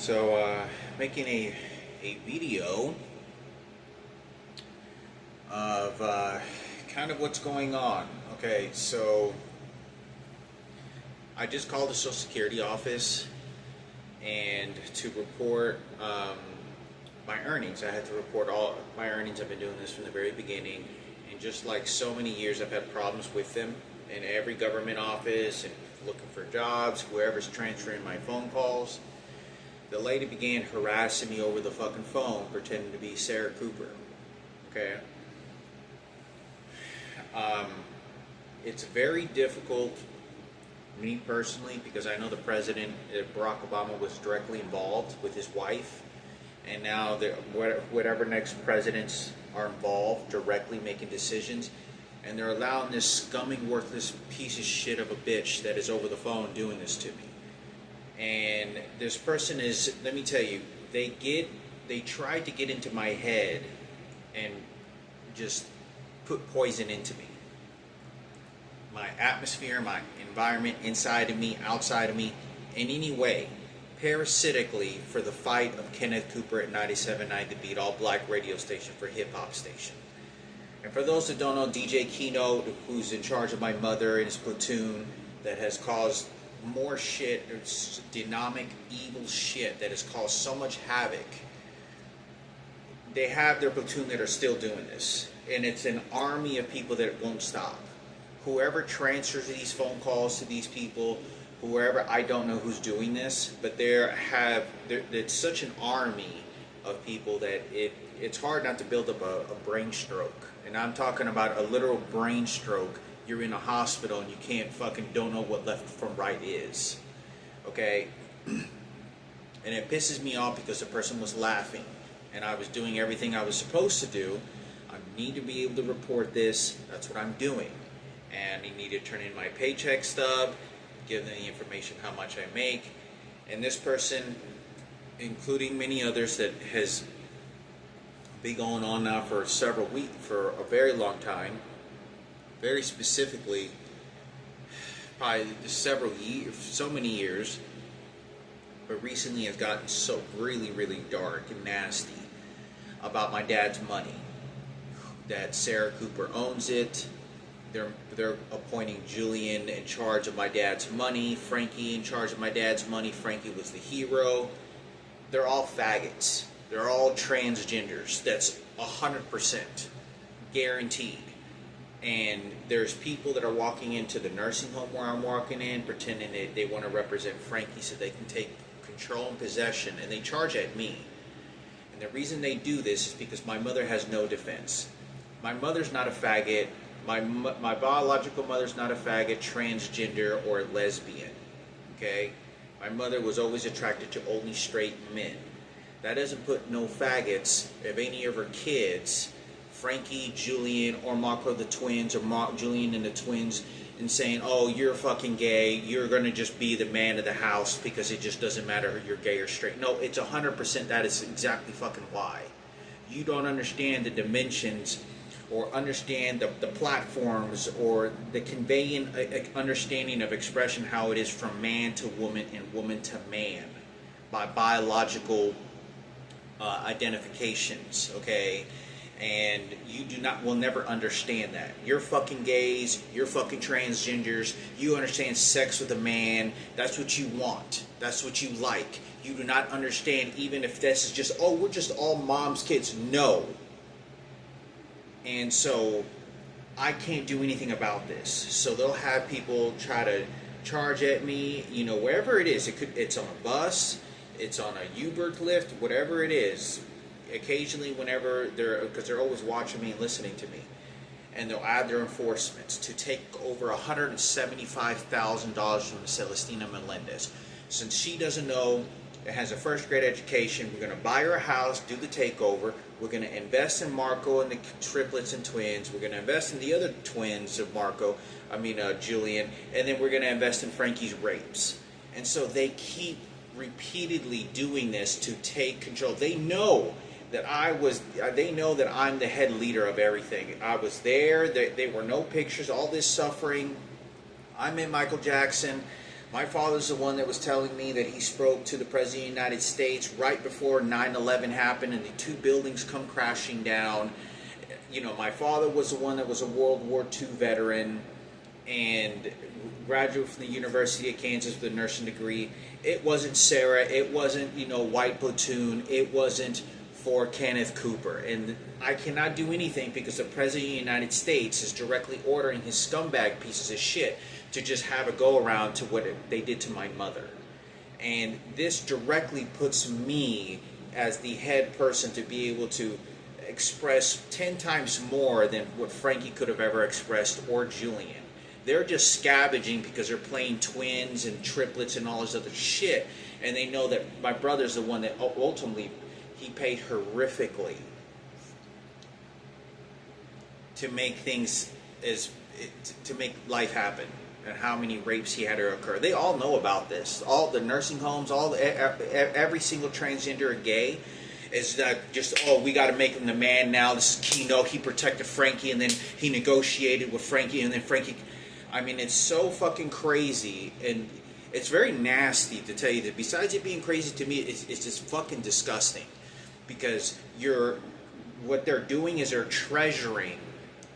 Making a video of kind of what's going on. Okay, so I just called the Social Security office and to report my earnings. I had to report all my earnings. I've been doing this from the very beginning, and just like so many years, I've had problems with them in every government office and looking for jobs, whoever's transferring my phone calls. The lady began harassing me over the fucking phone, pretending to be Sarah Cooper. Okay? It's very difficult, me personally, because I know the president, Barack Obama, was directly involved with his wife, and now whatever next presidents are involved, directly making decisions, and they're allowing this scumming, worthless piece of shit of a bitch that is over the phone doing this to me. And this person is, let me tell you, they tried to get into my head and just put poison into me. My atmosphere, my environment, inside of me, outside of me, in any way, parasitically, for the fight of Kenneth Cooper at 97.9 The Beat, all black radio station for hip hop station. And for those that don't know, DJ Keynote, who's in charge of my mother and his platoon, that has caused more shit, it's dynamic, evil shit that has caused so much havoc. They have their platoon that are still doing this, and it's an army of people that won't stop. Whoever transfers these phone calls to these people, whoever, I don't know who's doing this, but it's such an army of people that it's hard not to build up a brain stroke. And I'm talking about a literal brain stroke. You're in a hospital and you don't know what left from right is. Okay? And it pisses me off because the person was laughing and I was doing everything I was supposed to do. I need to be able to report this. That's what I'm doing. And I need to turn in my paycheck stub, give them the information how much I make. And this person, including many others that has been going on now for several weeks, for a very long time, very specifically, probably several years, so many years, but recently has gotten so really, really dark and nasty about my dad's money. That Sarah Cooper owns it. They're appointing Julian in charge of my dad's money, Frankie in charge of my dad's money. Frankie was the hero. They're all faggots. They're all transgenders. That's 100% guaranteed. And there's people that are walking into the nursing home where I'm walking in, pretending they want to represent Frankie so they can take control and possession, and they charge at me. And the reason they do this is because my mother has no defense. My mother's not a faggot. My biological mother's not a faggot, transgender, or lesbian. Okay? My mother was always attracted to only straight men. That doesn't put no faggots of any of her kids, Frankie, Julian, or Marco the twins, or Julian and the twins, and saying, oh, you're fucking gay, you're going to just be the man of the house because it just doesn't matter if you're gay or straight. No, it's 100% that is exactly fucking why. You don't understand the dimensions or understand the platforms or the conveying understanding of expression, how it is from man to woman and woman to man by biological identifications, okay? And you will never understand that. You're fucking gays, you're fucking transgenders, you understand sex with a man, that's what you want, that's what you like. You do not understand even if this is just, oh, we're just all mom's kids. No. And so I can't do anything about this. So they'll have people try to charge at me, wherever it is. It's on a bus, it's on a Uber Lyft, whatever it is. Occasionally, whenever because they're always watching me and listening to me, and they'll add their enforcements to take over $175,000 from Celestina Melendez. Since she doesn't know, has a first grade education, we're going to buy her a house, do the takeover. We're going to invest in Marco and the triplets and twins. We're going to invest in the other twins of Julian. And then we're going to invest in Frankie's rapes. And so they keep repeatedly doing this to take control. They know that I'm the head leader of everything. I was there. There were no pictures, all this suffering. I met Michael Jackson. My father's the one that was telling me that he spoke to the President of the United States right before 9/11 happened and the two buildings come crashing down. You know, my father was the one that was a World War II veteran and graduate from the University of Kansas with a nursing degree. It wasn't Sarah. It wasn't, you know, White Platoon. It wasn't for Kenneth Cooper. And I cannot do anything because the President of the United States is directly ordering his scumbag pieces of shit to just have a go around to what they did to my mother. And this directly puts me as the head person to be able to express 10 times more than what Frankie could have ever expressed, or Julian. They're just scavenging because they're playing twins and triplets and all this other shit, and they know that my brother's the one that ultimately he paid horrifically to make things to make life happen, and how many rapes he had to occur. They all know about this. All the nursing homes, every single transgender or gay is just, oh, we got to make him the man now. This is Keno. He protected Frankie, and then he negotiated with Frankie, and then Frankie. I mean, it's so fucking crazy, and it's very nasty to tell you that. Besides it being crazy to me, it's just fucking disgusting, because what they're doing is they're treasuring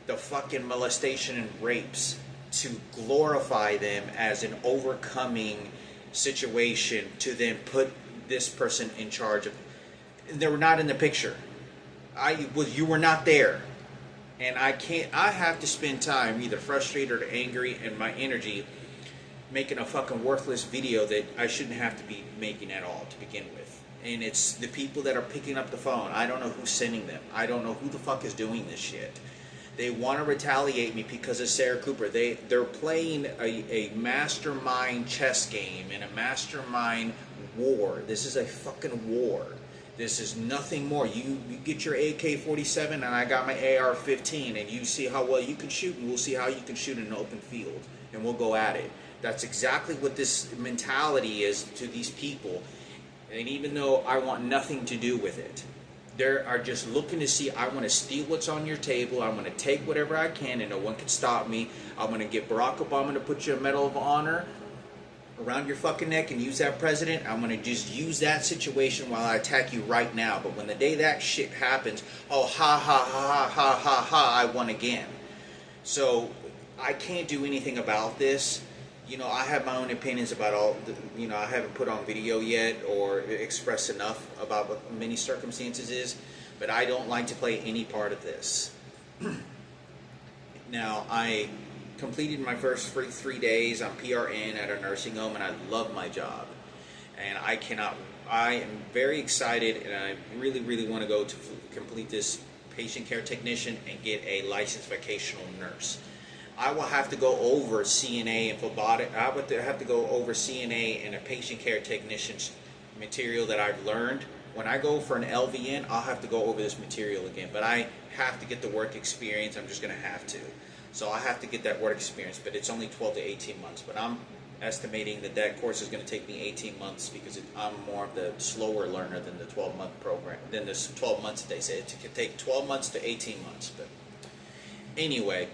the fucking molestation and rapes to glorify them as an overcoming situation to then put this person in charge of. They were not in the picture. You were not there. And I have to spend time either frustrated or angry, and my energy making a fucking worthless video that I shouldn't have to be making at all to begin with. And it's the people that are picking up the phone. I don't know who's sending them. I don't know who the fuck is doing this shit. They want to retaliate me because of Sarah Cooper. They're playing a mastermind chess game and a mastermind war. This is a fucking war. This is nothing more. You get your AK-47 and I got my AR-15, and you see how well you can shoot, and we'll see how you can shoot in an open field, and we'll go at it. That's exactly what this mentality is to these people. And even though I want nothing to do with it, they are just looking to see, I want to steal what's on your table, I'm going to take whatever I can, and no one can stop me. I'm going to get Barack Obama to put you a Medal of Honor around your fucking neck and use that president. I'm going to just use that situation while I attack you right now. But when the day that shit happens, oh, ha, ha, ha, ha, ha, ha, I won again. So I can't do anything about this. You know, I have my own opinions about all, you know, I haven't put on video yet or expressed enough about what many circumstances is, but I don't like to play any part of this. Now, I completed my first 3 days on PRN at a nursing home, and I love my job. And I am very excited, and I really, really want to go to complete this patient care technician and get a licensed vocational nurse. I will have to go over CNA and phlebotomy. I would have to go over CNA and a patient care technician's material that I've learned. When I go for an LVN, I'll have to go over this material again. But I have to get the work experience. I'm just going to have to. So I have to get that work experience, but it's only 12 to 18 months. But I'm estimating that course is going to take me 18 months because I'm more of the slower learner than the 12-month program, than the 12 months that they say. It could take 12 months to 18 months. But anyway,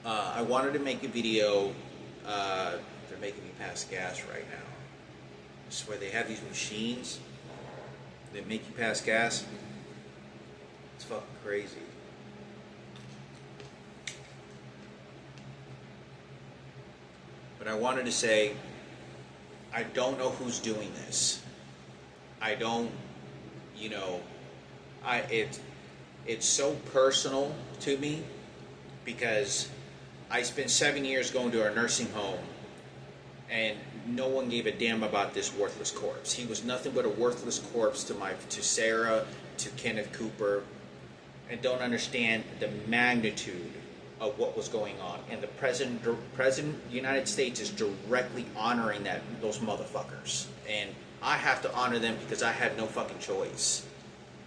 I wanted to make a video. They're making me pass gas right now. I swear they have these machines that make you pass gas. It's fucking crazy. But I wanted to say, I don't know who's doing this. I don't, you know, it's so personal to me because I spent 7 years going to a nursing home and no one gave a damn about this worthless corpse. He was nothing but a worthless corpse to Sarah, to Kenneth Cooper, and don't understand the magnitude of what was going on. And the President of the United States is directly honoring those motherfuckers. And I have to honor them because I had no fucking choice.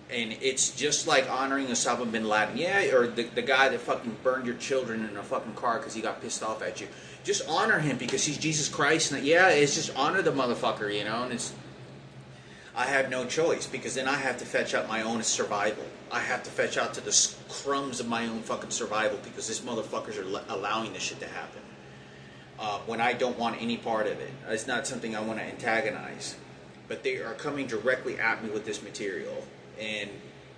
And it's just like honoring Osama bin Laden. Yeah, or the guy that fucking burned your children in a fucking car because he got pissed off at you. Just honor him because he's Jesus Christ. And yeah, it's just honor the motherfucker, you know. And I had no choice because then I have to fetch out my own survival. I have to fetch out to the crumbs of my own fucking survival because these motherfuckers are allowing this shit to happen. when I don't want any part of it. It's not something I want to antagonize. But they are coming directly at me with this material. And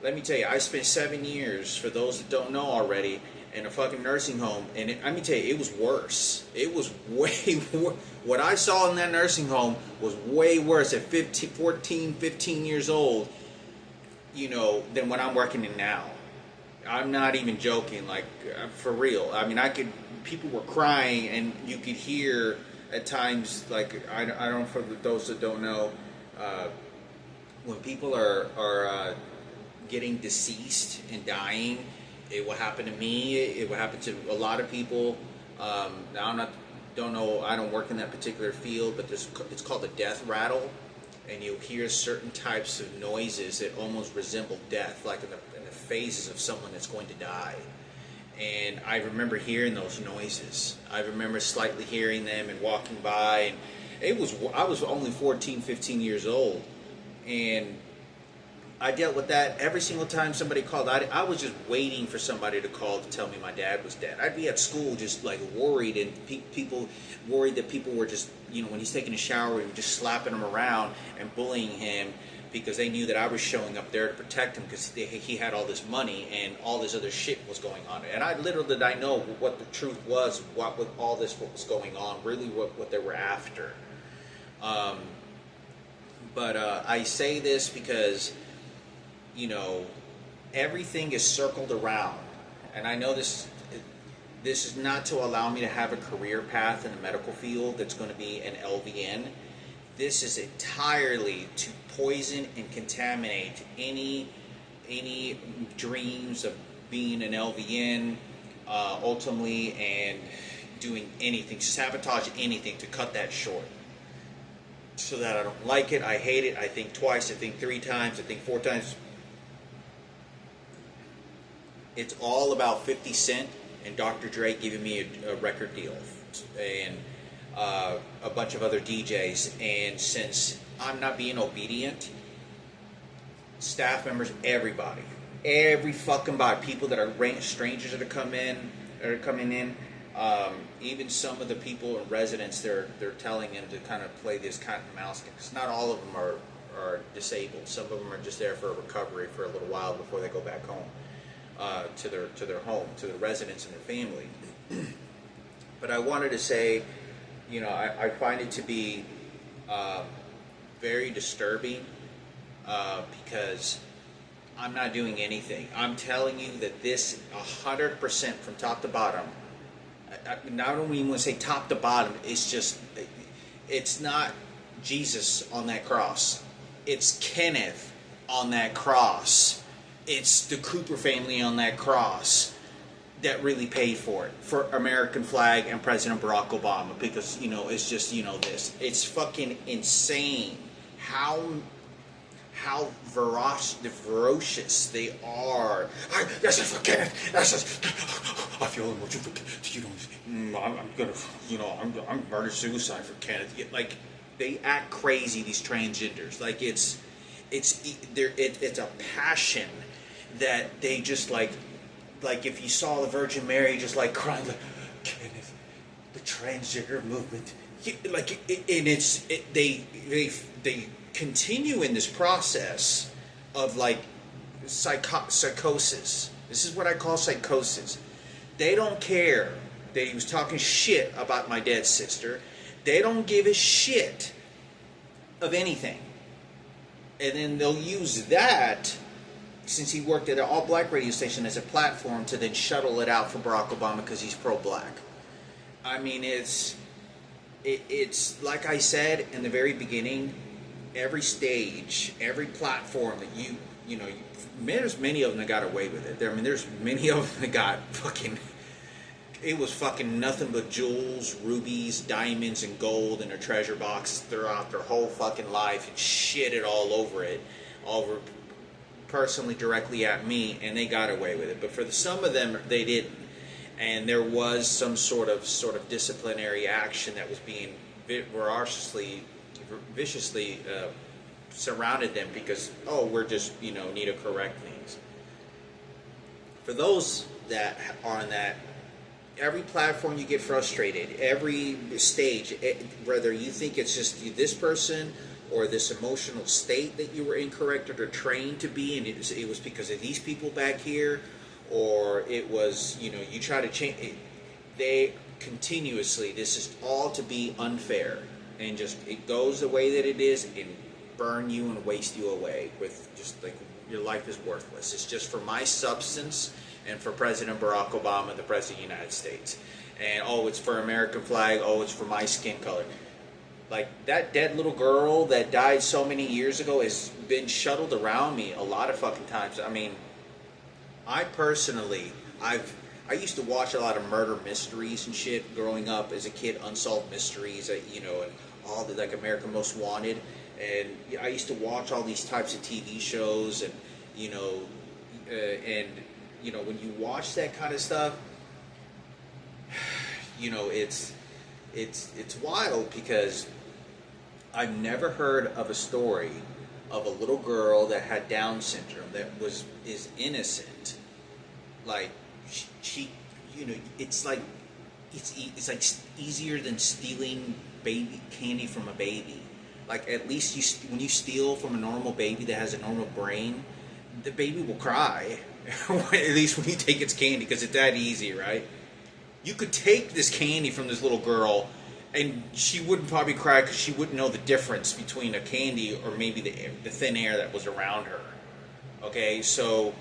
let me tell you, I spent 7 years, for those that don't know already, in a fucking nursing home. And let me tell you, it was worse. It was way worse. What I saw in that nursing home was way worse at 15 years old, than what I'm working in now. I'm not even joking, like, for real. I mean, people were crying, and you could hear at times, like, I don't know, for those that don't know, when people are getting deceased and dying, it will happen to me, it will happen to a lot of people. Now, I don't work in that particular field, but it's called a death rattle, and you'll hear certain types of noises that almost resemble death, like in the phases of someone that's going to die. And I remember hearing those noises. I remember slightly hearing them and walking by, and I was only 14, 15 years old, and I dealt with that every single time somebody called. I was just waiting for somebody to call to tell me my dad was dead. I'd be at school just like worried, and people worried that people were just, when he's taking a shower, we were just slapping him around and bullying him because they knew that I was showing up there to protect him because he had all this money and all this other shit was going on. And I know what the truth was, what with all this, what was going on, really what they were after. But I say this because, everything is circled around. And I know this is not to allow me to have a career path in the medical field that's going to be an LVN. This is entirely to poison and contaminate any dreams of being an LVN, ultimately, and doing anything, sabotage anything to cut that short. So that I don't like it, I hate it, I think twice, I think 3 times, I think 4 times. It's all about 50 Cent and Dr. Dre giving me a record deal, and a bunch of other DJs. And since I'm not being obedient, staff members, every fucking body, people that are strangers that are coming in, even some of the people and residents, they're telling them to kind of play this cat and mouse game, because not all of them are disabled. Some of them are just there for a recovery for a little while before they go back home. To their home, to the residents and their family. But I wanted to say, I find it to be very disturbing because I'm not doing anything. I'm telling you that this 100% from top to bottom. I don't even want to say top to bottom. It's not Jesus on that cross. It's Kenneth on that cross. It's the Cooper family on that cross that really paid for it, for American flag and President Barack Obama, because, it's just, this. It's fucking insane how ferocious they are. That's just for Kenneth. That's just, I feel emotional. I'm gonna, I'm murder-suicide for Kenneth. Like, they act crazy, these transgenders. Like, it's a passion that they just like if you saw the Virgin Mary just like crying, like, Kenneth, the transgender movement, they continue in this process of like psychosis. This is what I call psychosis. They don't care that he was talking shit about my dead sister. They don't give a shit of anything, and then they'll use that, since he worked at an all-black radio station, as a platform to then shuttle it out for Barack Obama because he's pro-black. I mean, it's like I said in the very beginning, every stage, every platform that there's many of them that got away with it. There's many of them that got fucking, it was fucking nothing but jewels, rubies, diamonds, and gold in their treasure box throughout their whole fucking life, and shit it all over personally directly at me, and they got away with it. But for some of them, they didn't, and there was some sort of disciplinary action that was being viciously surrounded them because we're just need to correct things. For those that are in that every platform you get frustrated, every stage, whether you think it's just this person or this emotional state that you were incorrect or trained to be, and it was because of these people back here, or it was, you try to change it. They continuously, this is all to be unfair, and just it goes the way that it is and burn you and waste you away with just like your life is worthless. It's just for my substance and for President Barack Obama, the President of the United States. And it's for American flag, it's for my skin color. Like, that dead little girl that died so many years ago has been shuttled around me a lot of fucking times. I mean, I personally, I used to watch a lot of murder mysteries and shit growing up as a kid, unsolved mysteries, and all the, like, American Most Wanted. And I used to watch all these types of TV shows, and, when you watch that kind of stuff, it's wild, because I've never heard of a story of a little girl that had Down syndrome that is innocent. Like, she it's like easier than stealing baby candy from a baby. Like, at least when you steal from a normal baby that has a normal brain, the baby will cry. At least when you take its candy, because it's that easy, right? You could take this candy from this little girl, and she wouldn't probably cry because she wouldn't know the difference between a candy or maybe the thin air that was around her. Okay, so,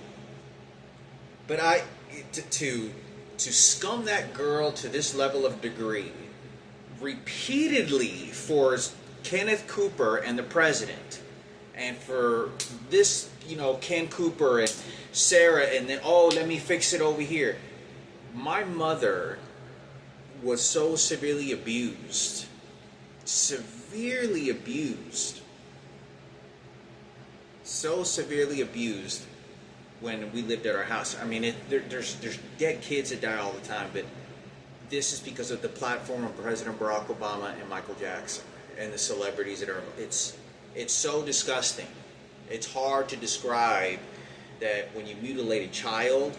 but to scum that girl to this level of degree, repeatedly for Kenneth Cooper and the president, and for this, Ken Cooper and Sarah, and then, let me fix it over here. My mother was so severely abused when we lived at our house. I mean, there's dead kids that die all the time, but this is because of the platform of President Barack Obama and Michael Jackson and the celebrities that are. It's so disgusting. It's hard to describe that when you mutilate a child.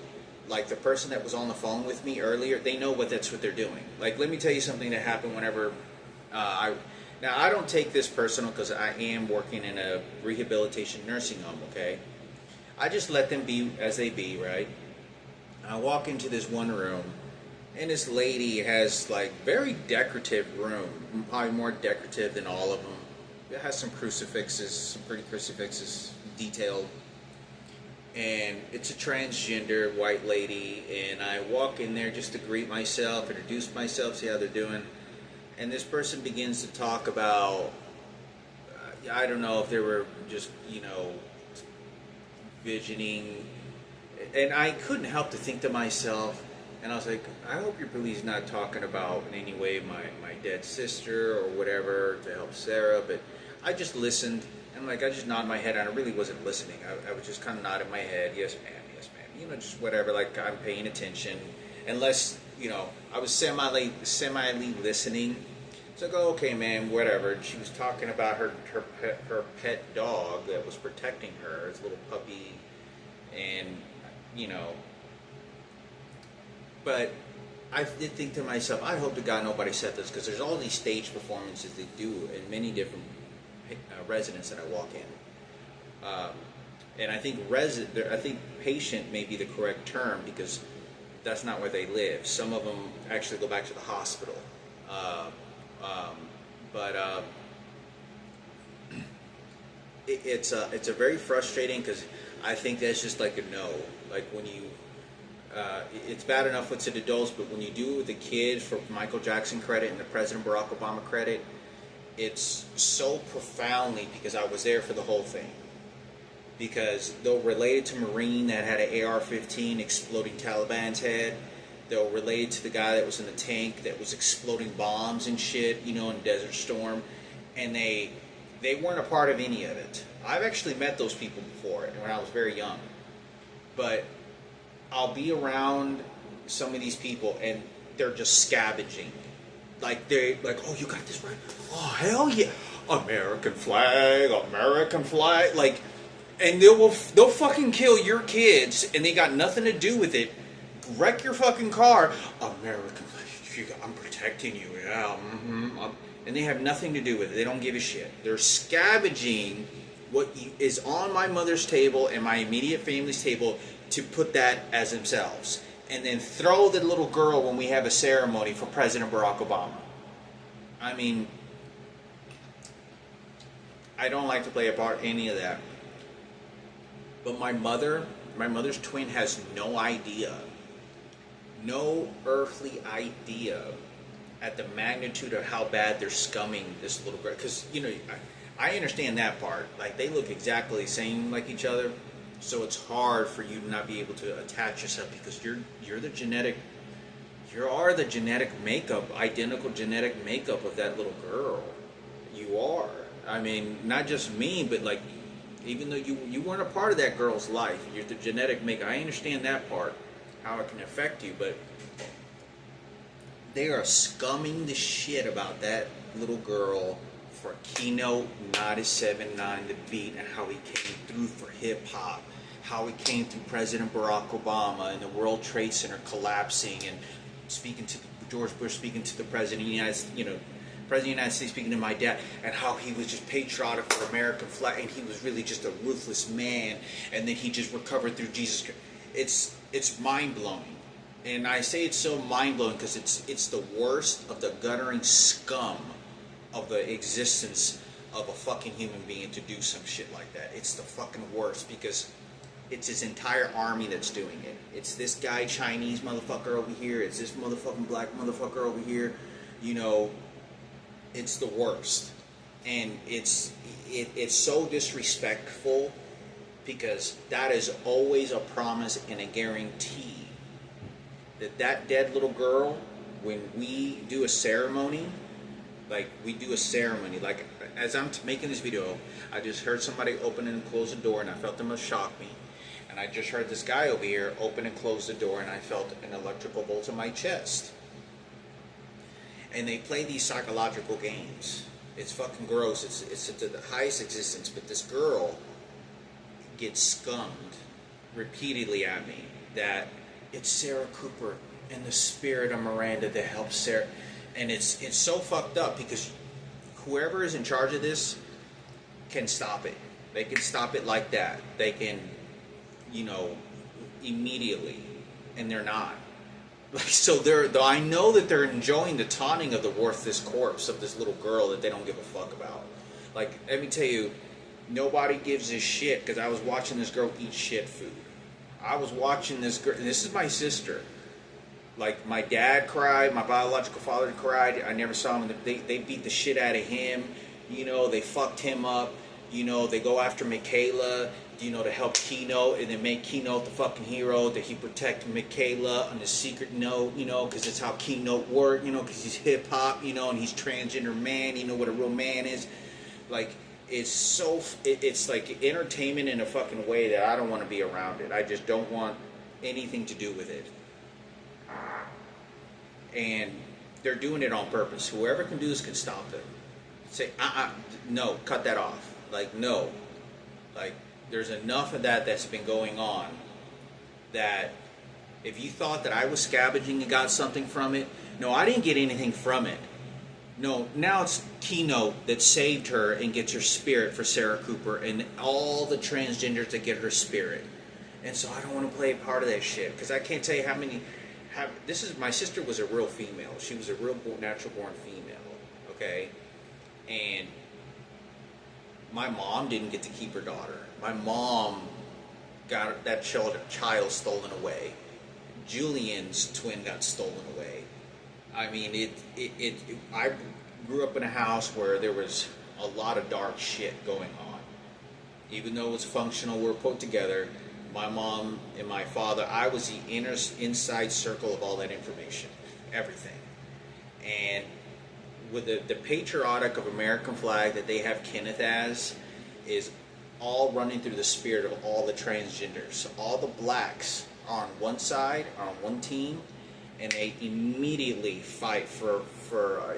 Like the person that was on the phone with me earlier, they know that's what they're doing. Like, let me tell you something that happened whenever now I don't take this personal because I am working in a rehabilitation nursing home, okay? I just let them be as they be, right? I walk into this one room, and this lady has, like, very decorative room, probably more decorative than all of them. It has some crucifixes, some pretty crucifixes, detailed. And it's a transgender white lady, and I walk in there just to greet myself, introduce myself, see how they're doing. And this person begins to talk about, I don't know if they were just, visioning. And I couldn't help to think to myself, and I was like, I hope you're please not talking about in any way my dead sister or whatever to help Sarah. But I just listened. And I just nodded my head, and I really wasn't listening. I was just kind of nodding my head, yes ma'am, just whatever, like I'm paying attention. Unless, I was semi listening. So I go, okay, ma'am, whatever. And she was talking about her pet dog that was protecting her, his little puppy, and, But I did think to myself, I hope to God nobody said this, because there's all these stage performances they do in many different residents that I walk in, and I think patient may be the correct term, because that's not where they live. Some of them actually go back to the hospital, but it's a very frustrating, because I think that's just like a no. Like when you, it's bad enough with the adults, but when you do it with the kids, for Michael Jackson credit and the President Barack Obama credit, it's so profoundly, because I was there for the whole thing. Because though related to Marine that had an AR-15 exploding Taliban's head, though related to the guy that was in the tank that was exploding bombs and shit, in Desert Storm, and they weren't a part of any of it. I've actually met those people before when I was very young. But I'll be around some of these people, and they're just scavenging. Like, they're like, oh, you got this right? Oh, hell yeah. American flag. Like, and they'll fucking kill your kids, and they got nothing to do with it. wreck your fucking car. American, I'm protecting you. Yeah. And they have nothing to do with it. They don't give a shit. They're scavenging what is on my mother's table and my immediate family's table to put that as themselves. And then throw the little girl when we have a ceremony for President Barack Obama. I mean, I don't like to play a part in any of that. But my mother's twin has no idea, no earthly idea at the magnitude of how bad they're scumming this little girl. Because, you know, I understand that part. Like, they look exactly the same like each other. So it's hard for you to not be able to attach yourself because you are the genetic makeup, identical genetic makeup of that little girl. You are. I mean, not just me, but like, even though you weren't a part of that girl's life, you're the genetic makeup. I understand that part, how it can affect you, but they are scumming the shit about that little girl for Keynote 97.9 The Beat and how he came through for hip-hop, how he came through President Barack Obama and the World Trade Center collapsing and speaking to George Bush, speaking to the President of the United States, President of the United States speaking to my dad, and how he was just patriotic for American flag, and he was really just a ruthless man, and then he just recovered through Jesus Christ. It's mind-blowing. And I say it's so mind-blowing because it's the worst of the guttering scum of the existence of a fucking human being to do some shit like that. It's the fucking worst because it's his entire army that's doing it. It's this guy Chinese motherfucker over here. It's this motherfucking black motherfucker over here. You know, it's the worst. And it's so disrespectful because that is always a promise and a guarantee that dead little girl, when we do a ceremony, like as I'm making this video, I just heard somebody open and close the door and I felt them shock me. And I just heard this guy over here open and close the door and I felt an electrical bolt in my chest. And they play these psychological games. It's fucking gross. It's to the highest existence. But this girl gets scummed repeatedly at me that it's Sarah Cooper and the spirit of Miranda that helps Sarah. And it's so fucked up because whoever is in charge of this can stop it. They can stop it like that. They can, immediately. And they're not. Like, so I know that they're enjoying the taunting of the worthless corpse of this little girl that they don't give a fuck about. Like, let me tell you, nobody gives a shit because I was watching this girl eat shit food. I was watching this girl. This is my sister. Like, my dad cried. My biological father cried. I never saw him. They beat the shit out of him. They fucked him up. They go after Michaela, to help Keynote and then make Keynote the fucking hero, that he protect Michaela on a secret note, because it's how Keynote work, because he's hip-hop, and he's transgender man, what a real man is. Like, it's like entertainment in a fucking way that I don't want to be around it. I just don't want anything to do with it. And they're doing it on purpose. Whoever can do this can stop them. Say, no, cut that off. Like, no. Like, there's enough of that's been going on that if you thought that I was scavenging and got something from it, no, I didn't get anything from it. No, now it's Keynote that saved her and gets her spirit for Sarah Cooper and all the transgenders that get her spirit. And so I don't want to play a part of that shit because I can't tell you how many... my sister was a real female. She was a real natural born female, okay? And my mom didn't get to keep her daughter. My mom got that child stolen away. Julian's twin got stolen away. I mean, I grew up in a house where there was a lot of dark shit going on. Even though it was functional, we were put together. My mom and my father, I was the inside circle of all that information, everything. And with the patriotic of American flag that they have Kenneth as is all running through the spirit of all the transgenders. All the blacks are on one side, are on one team, and they immediately fight for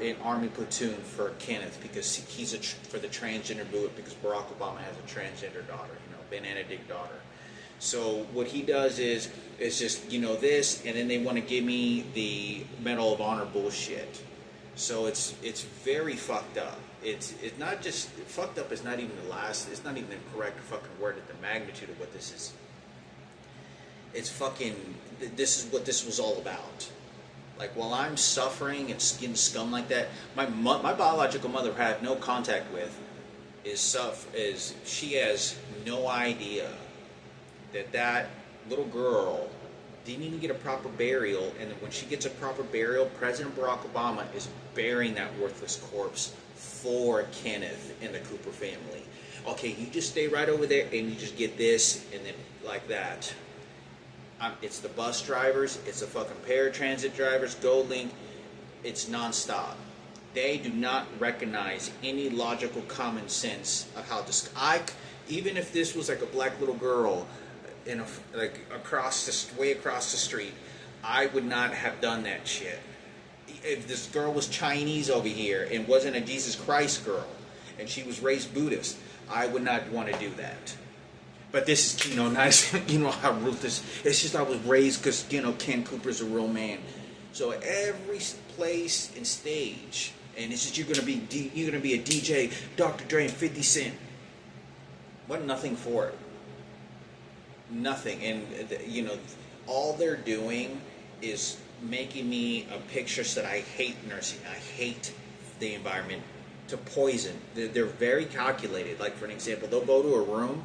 an army platoon for Kenneth because he's for the transgender movement because Barack Obama has a transgender daughter, Benedict daughter. So what he does is just, you know, this, and then they want to give me the Medal of Honor bullshit. So it's very fucked up. It's not just fucked up. Is not even the last. It's not even the correct fucking word at the magnitude of what this is. It's fucking. This is what this was all about. Like, while I'm suffering and getting scum like that, my biological mother I have no contact with is she has no idea that little girl didn't even get a proper burial, and when she gets a proper burial, President Barack Obama is burying that worthless corpse for Kenneth and the Cooper family. Okay, you just stay right over there and you just get this, and then like that. It's the bus drivers, it's the fucking paratransit drivers, GoldLink, it's nonstop. They do not recognize any logical common sense of how this. Even if this was like a black little girl, way across the street, I would not have done that shit. If this girl was Chinese over here and wasn't a Jesus Christ girl, and she was raised Buddhist, I would not want to do that. But this is, nice. You know how ruthless. It's just I was raised because, Ken Cooper's a real man. So every place and stage, and it's just you're gonna be a DJ, Dr. Dre and 50 Cent. What? Nothing for it. Nothing. And all they're doing is making me a picture that I hate nursing. I hate the environment to poison. They're very calculated. Like, for an example, they'll go to a room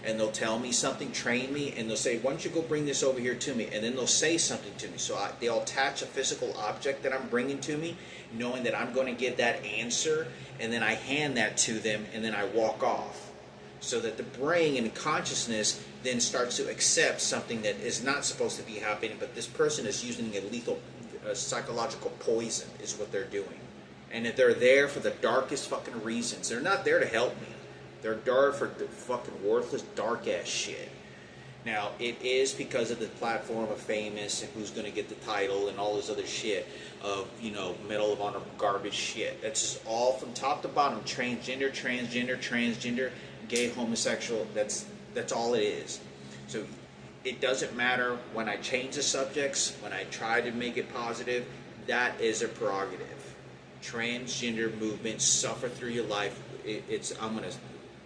and they'll tell me something, train me, and they'll say, why don't you go bring this over here to me? And then they'll say something to me. So they'll attach a physical object that I'm bringing to me, knowing that I'm going to get that answer, and then I hand that to them, and then I walk off. So that the brain and consciousness then starts to accept something that is not supposed to be happening, but this person is using a lethal psychological poison is what they're doing. And that they're there for the darkest fucking reasons. They're not there to help me. They're dark for the fucking worthless, dark-ass shit. Now, it is because of the platform of famous and who's going to get the title and all this other shit of, Medal of Honor garbage shit. That's just all from top to bottom. Transgender, gay, homosexual. That's all it is. So it doesn't matter when I change the subjects, when I try to make it positive. That is a prerogative. Transgender movement, suffer through your life. I'm going to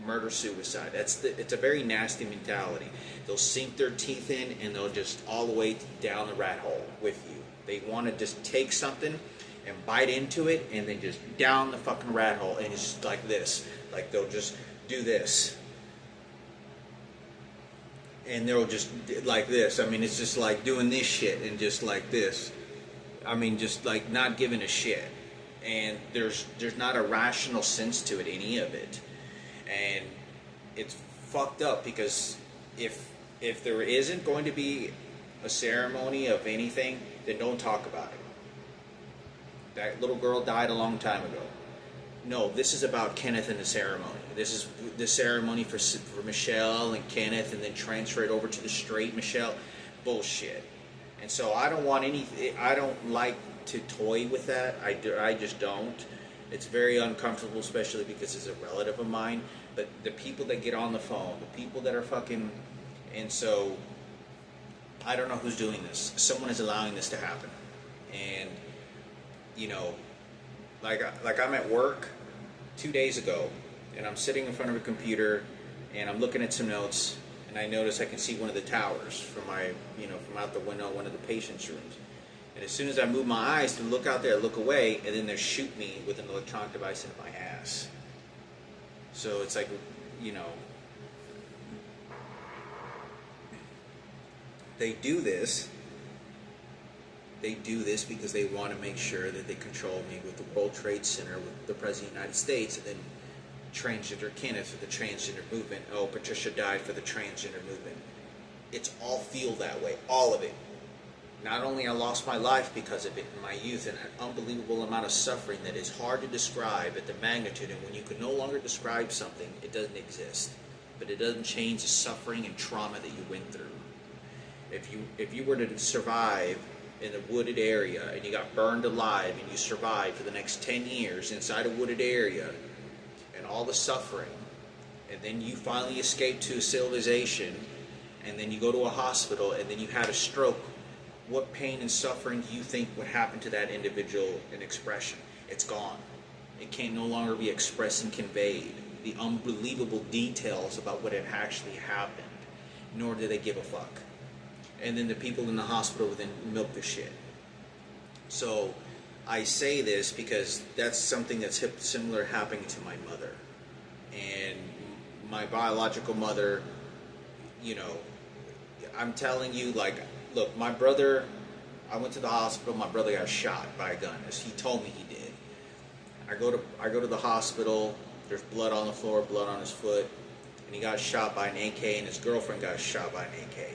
murder suicide. It's a very nasty mentality. They'll sink their teeth in and they'll just all the way down the rat hole with you. They want to just take something and bite into it and then just down the fucking rat hole, and it's just like this. Like, they'll just do this. And they'll just like this. I mean, it's just like doing this shit and just like this. I mean, just like not giving a shit. And there's not a rational sense to it, any of it. And it's fucked up because if there isn't going to be a ceremony of anything, then don't talk about it. That little girl died a long time ago. No, this is about Kenneth and the ceremony. This is the ceremony for Michelle and Kenneth, and then transfer it over to the straight Michelle. Bullshit. And so I don't like to toy with that. I just don't. It's very uncomfortable, especially because it's a relative of mine. But the people that get on the phone, the people that are fucking, and so I don't know who's doing this. Someone is allowing this to happen, and like I'm at work 2 days ago, and I'm sitting in front of a computer, and I'm looking at some notes, and I notice I can see one of the towers from from out the window of one of the patients' rooms. And as soon as I move my eyes to look out there, look away, and then they shoot me with an electronic device into my ass. So it's like, they do this because they want to make sure that they control me with the World Trade Center, with the President of the United States, and then transgender Kenneth for the transgender movement. Oh, Patricia died for the transgender movement. It's all feel that way, all of it. Not only I lost my life because of it in my youth, and an unbelievable amount of suffering that is hard to describe at the magnitude, and when you can no longer describe something, it doesn't exist. But it doesn't change the suffering and trauma that you went through. If you were to survive in a wooded area and you got burned alive and you survived for the next 10 years inside a wooded area and all the suffering, and then you finally escape to civilization and then you go to a hospital, and then you had a stroke, what pain and suffering do you think would happen to that individual in expression? It's gone. It can no longer be expressed and conveyed. The unbelievable details about what had actually happened, nor do they give a fuck. And then the people in the hospital would then milk the shit. So I say this because that's something that's similar happening to my mother. And my biological mother, you know, I'm telling you, like, look, my brother, I went to the hospital, my brother got shot by a gun, as he told me he did. I go to the hospital, there's blood on the floor, blood on his foot, and he got shot by an AK, and his girlfriend got shot by an AK.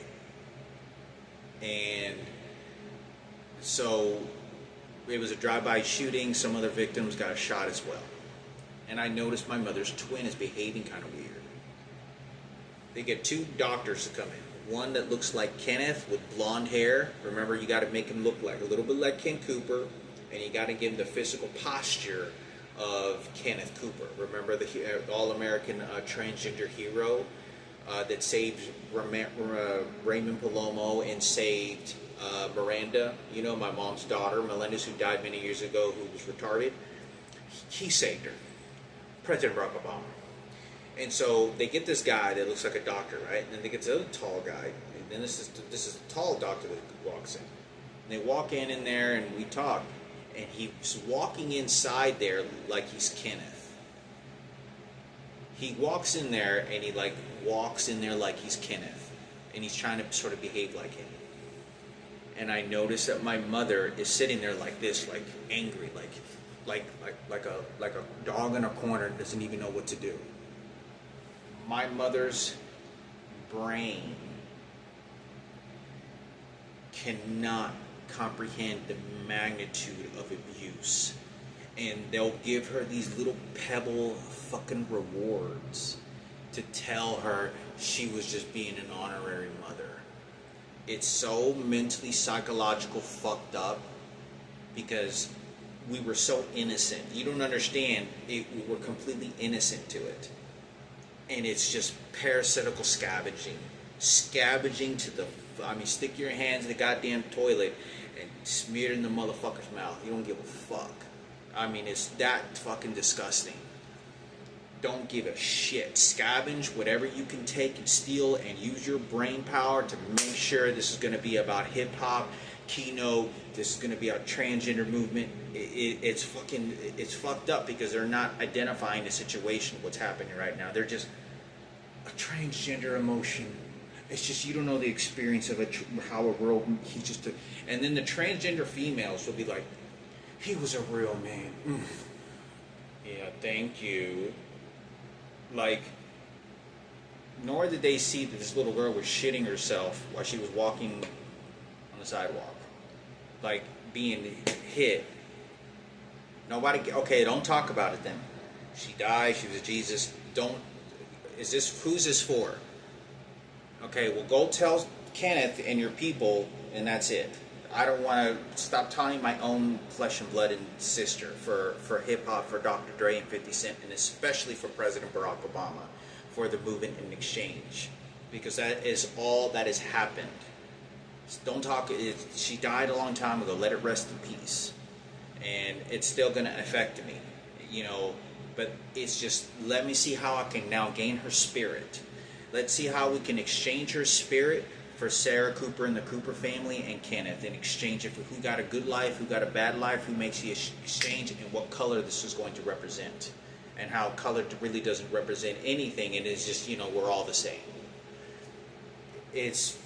And so it was a drive-by shooting, some other victims got shot as well. And I noticed my mother's twin is behaving kind of weird. They get two doctors to come in. One that looks like Kenneth with blonde hair. Remember, you got to make him look like a little bit like Ken Cooper, and you got to give him the physical posture of Kenneth Cooper. Remember the all-American transgender hero that saved Raymond Palomo and saved Miranda, you know, my mom's daughter, Melendez, who died many years ago, who was retarded. He saved her. President Barack Obama. And so they get this guy that looks like a doctor, right? And then they get this other tall guy. And then this is a tall doctor that walks in. And they walk in there, and we talk. And he's walking inside there like he's Kenneth. He walks in there, and he like walks in there like he's Kenneth. And he's trying to sort of behave like him. And I notice that my mother is sitting there like this, like angry, like a dog in a corner that doesn't even know what to do. My mother's brain cannot comprehend the magnitude of abuse. And they'll give her these little pebble fucking rewards to tell her she was just being an honorary mother. It's so mentally, psychological fucked up because we were so innocent. You don't understand. We were completely innocent to it. And it's just parasitical scavenging. Scavenging to the... I mean, stick your hands in the goddamn toilet and smear it in the motherfucker's mouth. You don't give a fuck. I mean, it's that fucking disgusting. Don't give a shit. Scavenge whatever you can take and steal and use your brain power to make sure this is going to be about hip-hop, Keynote, this is going to be a transgender movement. It's fucked up because they're not identifying the situation, what's happening right now. They're just a transgender emotion. It's just you don't know the experience of how a world, and then the transgender females will be like, he was a real man. Yeah, thank you. Like, nor did they see that this little girl was shitting herself while she was walking on the sidewalk. Like, being hit. Nobody, okay, don't talk about it then. She died, she was Jesus. Who's this for? Okay, well, go tell Kenneth and your people, and that's it. I don't want to stop taunting my own flesh and blood and sister for hip-hop, for Dr. Dre and 50 Cent, and especially for President Barack Obama, for the movement and exchange. Because that is all that has happened. Don't talk, she died a long time ago, let it rest in peace. And it's still going to affect me, you know, but it's just, let me see how I can now gain her spirit. Let's see how we can exchange her spirit for Sarah Cooper and the Cooper family and Kenneth, and exchange it for who got a good life, who got a bad life, who makes the exchange, and what color this is going to represent. And how color really doesn't represent anything, and it's just, you know, we're all the same. It's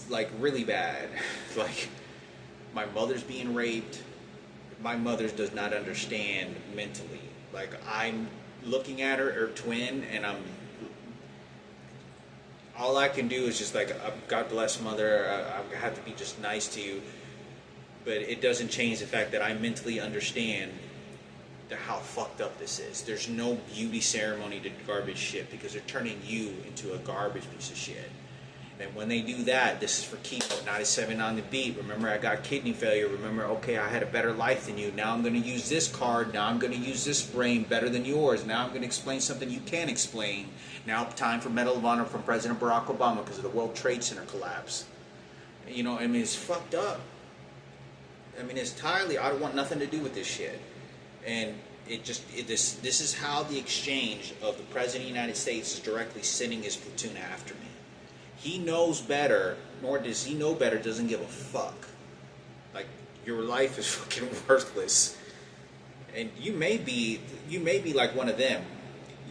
like really bad. Like, my mother's being raped. My mother does not understand mentally. Like, I'm looking at her twin, and all I can do is just like, God bless mother, I have to be just nice to you. But it doesn't change the fact that I mentally understand how fucked up this is. There's no beauty ceremony to garbage shit because they're turning you into a garbage piece of shit. And when they do that, this is for Keynote 97 on the beat. Remember, I got kidney failure. Remember, okay, I had a better life than you. Now I'm going to use this card. Now I'm going to use this brain better than yours. Now I'm going to explain something you can't explain. Now time for Medal of Honor from President Barack Obama because of the World Trade Center collapse. You know, I mean, it's fucked up. I mean, it's entirely, I don't want nothing to do with this shit. And this is how the exchange of the President of the United States is directly sending his platoon after me. He knows better, nor does he know better, doesn't give a fuck. Like, your life is fucking worthless. And you may be like one of them.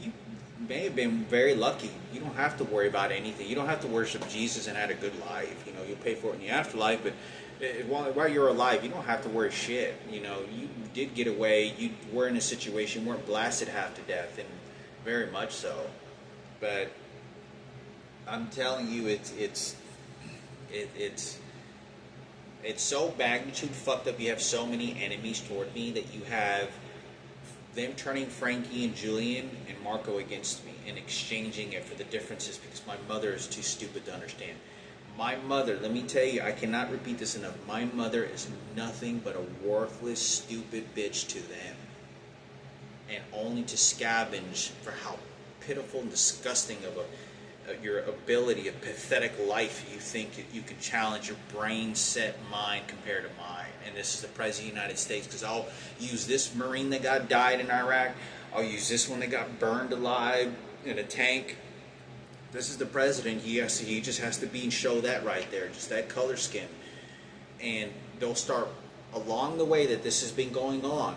You may have been very lucky. You don't have to worry about anything. You don't have to worship Jesus and had a good life. You know, you'll pay for it in the afterlife, but while you're alive, you don't have to worry shit. You know, you did get away. You were in a situation, weren't blasted half to death, and very much so. But I'm telling you, it's so magnitude fucked up. You have so many enemies toward me that you have them turning Frankie and Julian and Marco against me and exchanging it for the differences because my mother is too stupid to understand. My mother, let me tell you, I cannot repeat this enough. My mother is nothing but a worthless, stupid bitch to them. And only to scavenge for how pitiful and disgusting of your ability, a pathetic life you think you can challenge your brain set mind compared to mine. And this is the President of the United States, because I'll use this Marine that died in Iraq. I'll use this one that got burned alive in a tank. This is the President. He just has to be and show that right there, just that color scheme. And they'll start along the way that this has been going on.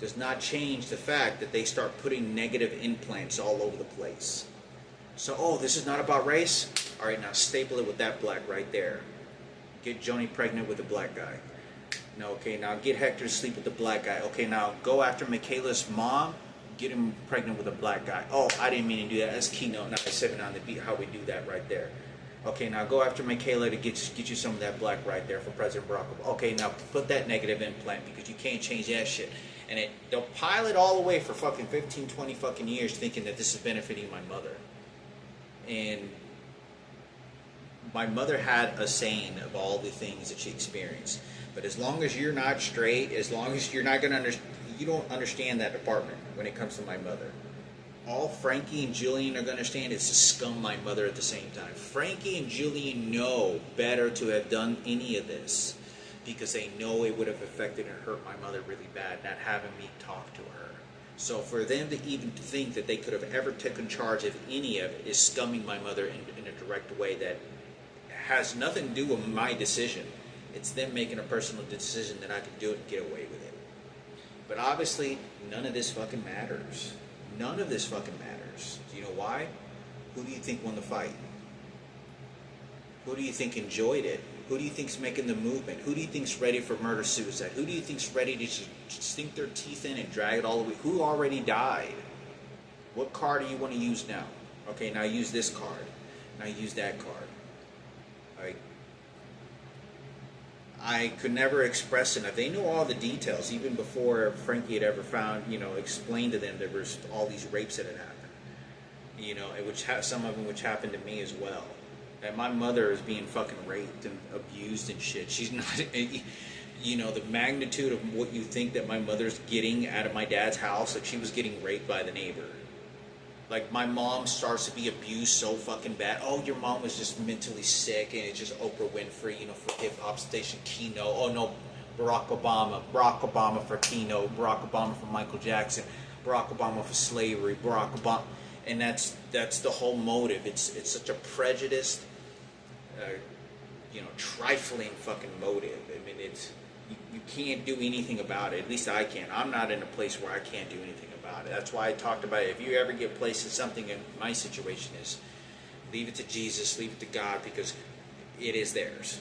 Does not change the fact that they start putting negative implants all over the place. So, oh, this is not about race? All right, now staple it with that black right there. Get Joni pregnant with a black guy. No, okay, now get Hector to sleep with the black guy. Okay, now go after Michaela's mom, get him pregnant with a black guy. Oh, I didn't mean to do that. That's Keynote 97 on the beat, how we do that right there. Okay, now go after Michaela to get you some of that black right there for President Barack Obama. Okay, now put that negative implant because you can't change that shit. And they'll pile it all away for fucking 15, 20 fucking years thinking that this is benefiting my mother. And my mother had a saying of all the things that she experienced. But as long as you're not straight, as long as you're not going to you don't understand that department when it comes to my mother. All Frankie and Julian are going to understand is to scum my mother at the same time. Frankie and Julian know better to have done any of this because they know it would have affected and hurt my mother really bad, not having me talk to her. So for them to even think that they could have ever taken charge of any of it is scumming my mother in a direct way that has nothing to do with my decision. It's them making a personal decision that I can do it and get away with it. But obviously, none of this fucking matters. None of this fucking matters. Do you know why? Who do you think won the fight? Who do you think enjoyed it? Who do you think's making the movement? Who do you think's ready for murder-suicide? Who do you think's ready to just sink their teeth in and drag it all the way? Who already died? What card do you want to use now? Okay, now use this card. Now use that card. I could never express enough. They know all the details, even before Frankie had ever explained to them there was all these rapes that had happened. Some of them which happened to me as well. And my mother is being fucking raped and abused and shit. She's not, the magnitude of what you think that my mother's getting out of my dad's house, like she was getting raped by the neighbor. Like my mom starts to be abused so fucking bad. Oh, your mom was just mentally sick and it's just Oprah Winfrey, for hip hop station Keynote. Oh no, Barack Obama for Keynote, Barack Obama for Michael Jackson, Barack Obama for slavery, Barack Obama. And that's the whole motive. It's such a prejudiced, trifling fucking motive. I mean, you can't do anything about it. At least I can't. I'm not in a place where I can't do anything about it. That's why I talked about it. If you ever get placed in something, in my situation is, leave it to Jesus, leave it to God, because it is theirs.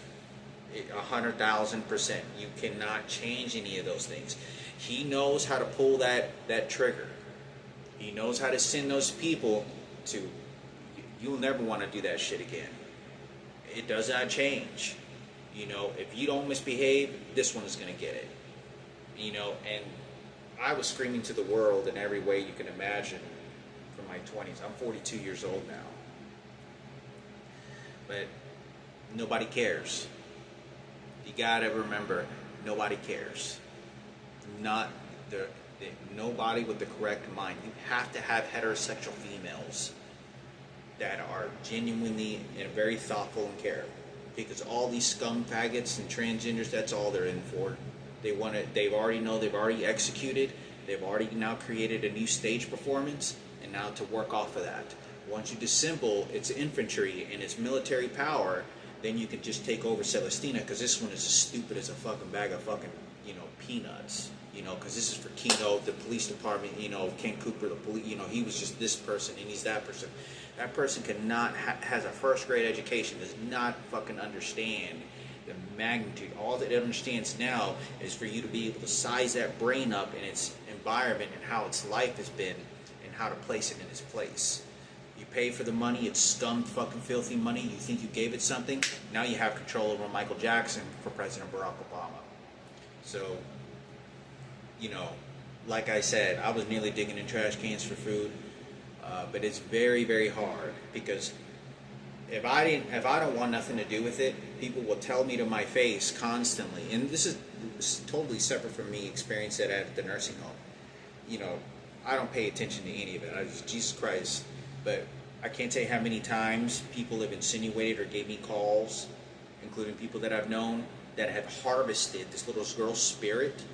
100,000%. You cannot change any of those things. He knows how to pull that trigger. He knows how to send those people to, you'll never want to do that shit again. It does not change. If you don't misbehave, this one is going to get it. And I was screaming to the world in every way you can imagine from my 20s. I'm 42 years old now. but nobody cares. You gotta remember, nobody cares. Not nobody with the correct mind. You have to have heterosexual females that are genuinely and very thoughtful and care, because all these scum faggots and transgenders, that's all they're in for. They want to. They've already executed. They've already now created a new stage performance, and now to work off of that. Once you dissemble its infantry and its military power, then you can just take over Celestina, because this one is as stupid as a fucking bag of fucking, peanuts. Because this is for Keno, the police department, Ken Cooper, the police, he was just this person and he's that person. That person has a first grade education, does not fucking understand the magnitude. All that it understands now is for you to be able to size that brain up in its environment and how its life has been and how to place it in its place. You pay for the money, it's scum fucking filthy money, you think you gave it something, now you have control over Michael Jackson for President Barack Obama. So, like I said, I was nearly digging in trash cans for food, but it's very, very hard, because if I don't want nothing to do with it, people will tell me to my face constantly, and this is totally separate from me experiencing that at the nursing home. I don't pay attention to any of it. Jesus Christ, but I can't tell you how many times people have insinuated or gave me calls, including people that I've known, that have harvested this little girl's spirit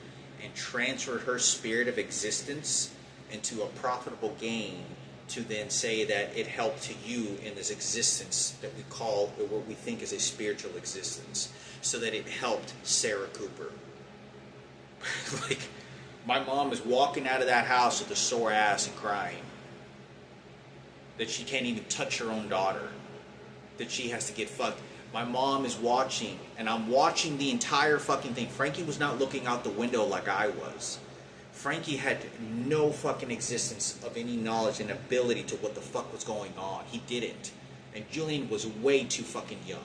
and transferred her spirit of existence into a profitable gain to then say that it helped to you in this existence that we call, what we think is a spiritual existence, so that it helped Sarah Cooper. Like, my mom is walking out of that house with a sore ass and crying that she can't even touch her own daughter, that she has to get fucked. My mom is watching, and I'm watching the entire fucking thing. Frankie was not looking out the window like I was. Frankie had no fucking existence of any knowledge and ability to what the fuck was going on. He didn't. And Julian was way too fucking young.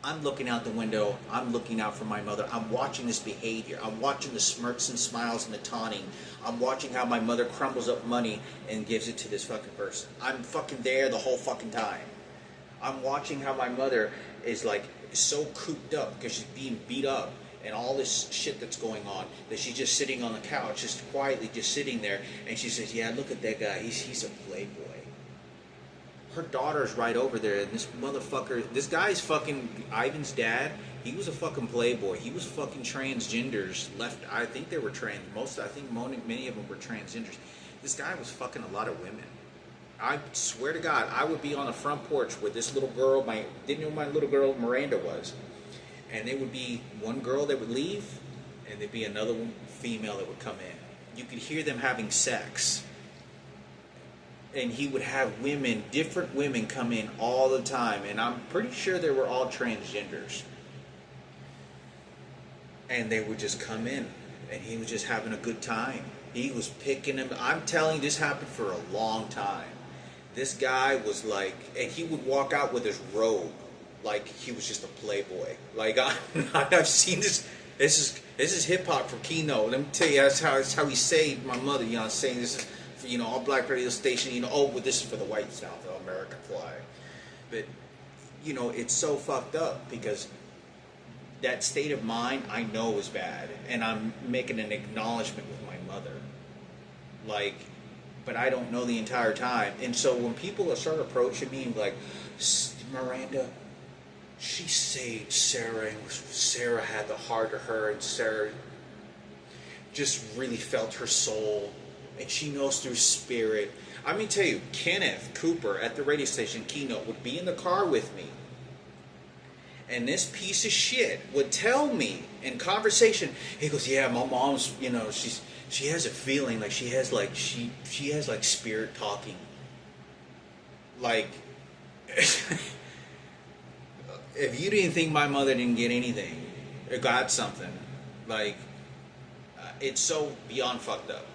I'm looking out the window. I'm looking out for my mother. I'm watching this behavior. I'm watching the smirks and smiles and the taunting. I'm watching how my mother crumbles up money and gives it to this fucking person. I'm fucking there the whole fucking time. I'm watching how my mother is like so cooped up because she's being beat up and all this shit that's going on, that she's just sitting on the couch, just quietly just sitting there, and she says, yeah, look at that guy, he's a playboy. Her daughter's right over there, and this motherfucker, this guy's fucking Ivan's dad, he was a fucking playboy. He was fucking transgenders. I think they were many of them were transgenders. This guy was fucking a lot of women. I swear to God, I would be on the front porch with this little girl, didn't know my little girl Miranda was. And there would be one girl that would leave, and there'd be another female that would come in. You could hear them having sex. And he would have different women come in all the time, and I'm pretty sure they were all transgenders. And they would just come in, and he was just having a good time. He was picking them. I'm telling you, this happened for a long time. This guy was like, and he would walk out with his robe, like he was just a playboy. Like, I've seen this. This is hip hop from Keno. Let me tell you, that's how he saved my mother. Saying this is for, all black radio station. But this is for the white South, the American flag. But it's so fucked up, because that state of mind I know is bad, and I'm making an acknowledgement with my mother. Like, but I don't know the entire time. And so when people start approaching me and like, Miranda, she saved Sarah, and Sarah had the heart of her, and Sarah just really felt her soul, and she knows through spirit. I mean, tell you, Kenneth Cooper at the radio station Keynote would be in the car with me, and this piece of shit would tell me in conversation, he goes, yeah, my mom's, she has a feeling like she has like spirit talking. Like, if you didn't think my mother didn't get anything, or got something, like, it's so beyond fucked up.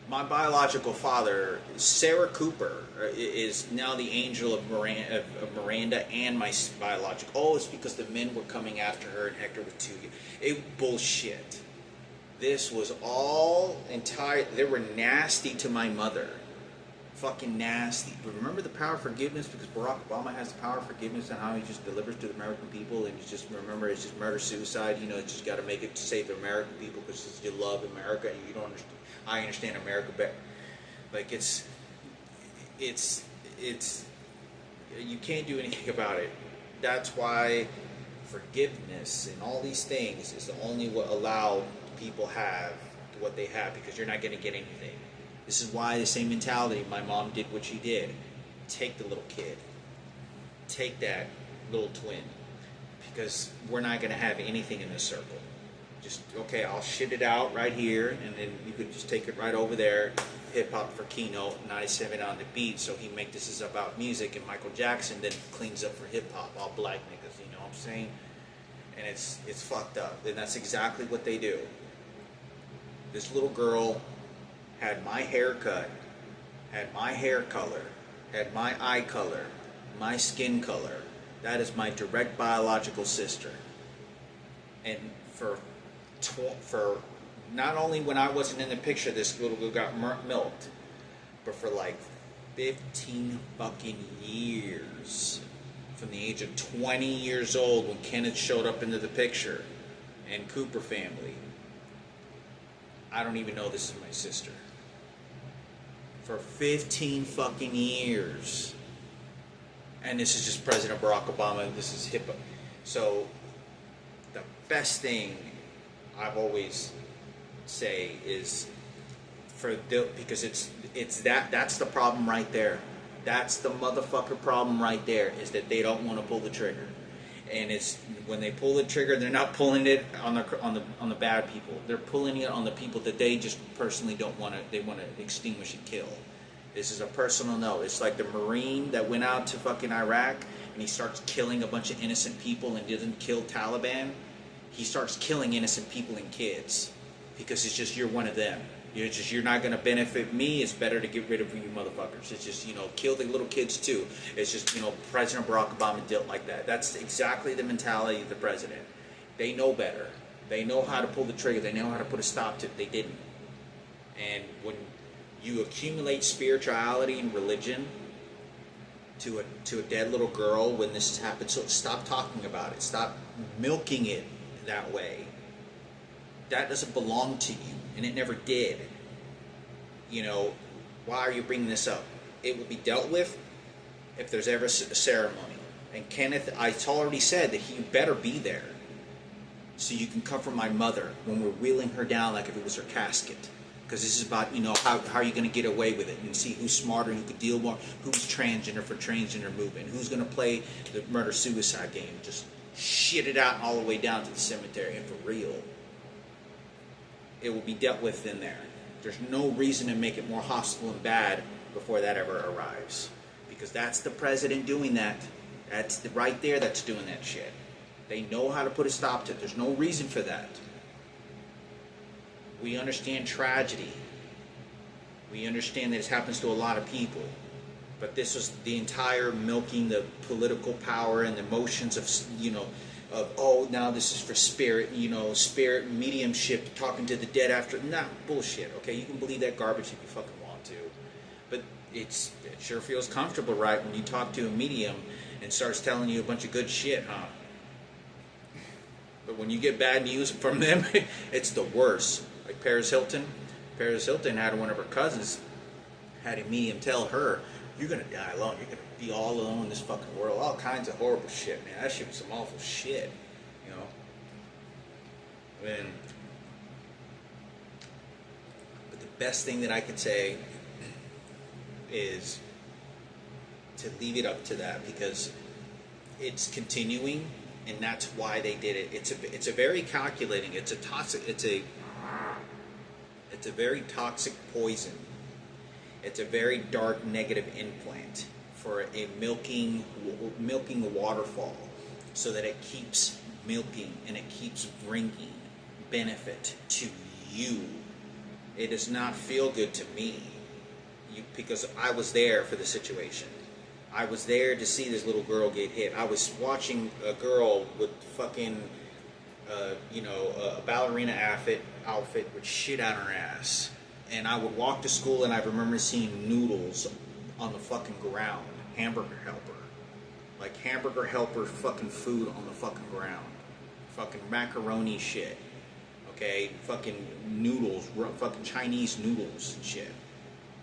My biological father, Sarah Cooper, is now the angel of Miranda and my biological. Oh, it's because the men were coming after her and Hector was too. It bullshit. This was all entire. They were nasty to my mother. fucking nasty. But remember the power of forgiveness, because Barack Obama has the power of forgiveness and how he just delivers to the American people. And you just remember, it's just murder suicide. You know, it's just got to make it to save the American people because you love America and you don't understand. I understand America better. Like it's you can't do anything about it. That's why forgiveness and all these things is the only what allow people have what they have, because you're not going to get anything. This is why the same mentality my mom did what she did. Take the little kid. Take that little twin. Because we're not going to have anything in this circle. Just, okay, I'll shit it out right here, and then you could just take it right over there. Hip hop for Keynote, 97 on the beat, so he make this is about music, and Michael Jackson then cleans up for hip hop, all black niggas, you know what I'm saying? And it's fucked up, and that's exactly what they do. This little girl had my haircut, had my hair color, had my eye color, my skin color. That is my direct biological sister. And for not only when I wasn't in the picture, this little girl got milked, but for like 15 fucking years. From the age of 20 years old when Kenneth showed up into the picture and Cooper family. I don't even know this is my sister. For 15 fucking years. And this is just President Barack Obama. This is HIPAA. So the best thing I've always say is because that's the problem right there. That's the motherfucker problem right there, is that they don't want to pull the trigger. And it's when they pull the trigger, they're not pulling it on the bad people. They're pulling it on the people that they just personally don't want to. They want to extinguish and kill. This is a personal note. It's like the Marine that went out to fucking Iraq and he starts killing a bunch of innocent people and didn't kill Taliban. He starts killing innocent people and kids because it's just you're one of them. You're not going to benefit me. It's better to get rid of you motherfuckers. It's just, kill the little kids too. It's just, President Barack Obama dealt like that. That's exactly the mentality of the president. They know better. They know how to pull the trigger. They know how to put a stop to it. They didn't. And when you accumulate spirituality and religion to a dead little girl when this has happened, so stop talking about it. Stop milking it that way. That doesn't belong to you, and it never did. Why are you bringing this up? It will be dealt with if there's ever a ceremony. And Kenneth, I already said that he better be there so you can comfort my mother when we're wheeling her down like if it was her casket. Because this is about, how are you going to get away with it and see who's smarter, who could deal more, who's transgender for transgender movement, who's going to play the murder-suicide game. Just shit it out all the way down to the cemetery, and for real. It will be dealt with in there. There's no reason to make it more hostile and bad before that ever arrives. Because that's the president doing that. That's right there that's doing that shit. They know how to put a stop to it. There's no reason for that. We understand tragedy. We understand that it happens to a lot of people. But this was the entire milking the political power and the emotions of, now this is for spirit, spirit mediumship, talking to the dead after. Nah, bullshit, okay? You can believe that garbage if you fucking want to. But it sure feels comfortable, right, when you talk to a medium and starts telling you a bunch of good shit, huh? But when you get bad news from them, it's the worst. Like Paris Hilton. Paris Hilton had one of her cousins, had a medium tell her, you're going to die alone. You're going to be all alone in this fucking world. All kinds of horrible shit, man. That shit was some awful shit, But the best thing that I could say is to leave it up to that, because it's continuing, and that's why they did it. It's a very calculating. It's a very toxic poison. It's a very dark negative implant for a milking a waterfall, so that it keeps milking and it keeps bringing benefit to you. It does not feel good to me, because I was there for the situation. I was there to see this little girl get hit. I was watching a girl with fucking, a ballerina outfit with shit on her ass. And I would walk to school, and I remember seeing noodles on the fucking ground. Hamburger Helper. Like Hamburger Helper fucking food on the fucking ground. Fucking macaroni shit. Okay? Fucking noodles. Fucking Chinese noodles and shit.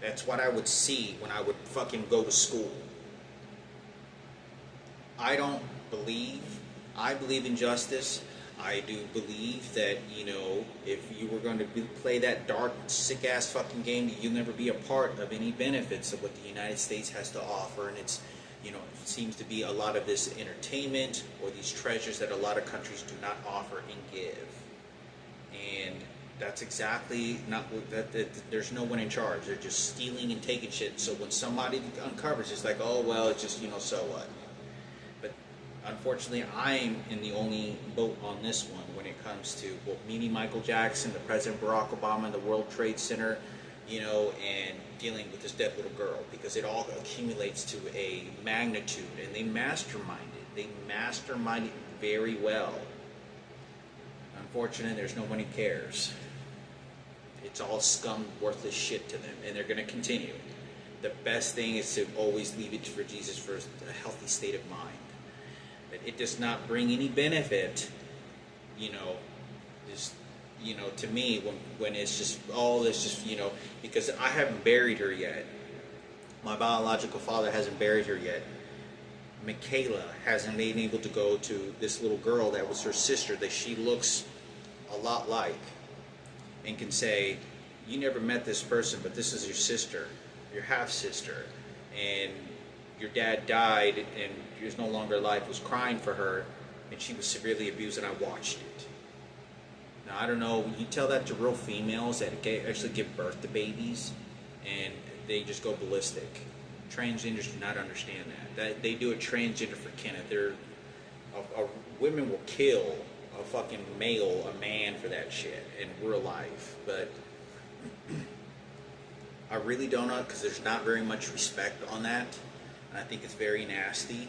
That's what I would see when I would fucking go to school. I believe in justice. I do believe that, you know, if you were going to play that dark, sick-ass fucking game, you'll never be a part of any benefits of what the United States has to offer. And it's, you know, it seems to be a lot of this entertainment or these treasures that a lot of countries do not offer and give. And that's exactly not that. There's no one in charge. They're just stealing and taking shit. So when somebody uncovers, it's like, oh well, it's just, you know, so what. But unfortunately, I'm in the only boat on this one when it comes to meeting Michael Jackson, the President Barack Obama, the World Trade Center, you know, and dealing with this dead little girl, because it all accumulates to a magnitude, and they mastermind it. They mastermind it very well. Unfortunately, there's no one who cares. It's all scum, worthless shit to them, and they're going to continue. The best thing is to always leave it for Jesus for a healthy state of mind. But it does not bring any benefit, you know, just, you know, to me, when it's just all this, just, you know, because I haven't buried her yet. My biological father hasn't buried her yet. Michaela hasn't been able to go to this little girl that was her sister, that she looks a lot like, and can say, you never met this person, but this is your sister, your half-sister, and your dad died and he was no longer alive, was crying for her, and she was severely abused, and I watched it. Now, I don't know, you tell that to real females that actually give birth to babies, and they just go ballistic. Transgenders do not understand that. They do a transgender for Kenneth. Women will kill a fucking male, a man, for that shit in real life. But I really don't know, because there's not very much respect on that. And I think it's very nasty.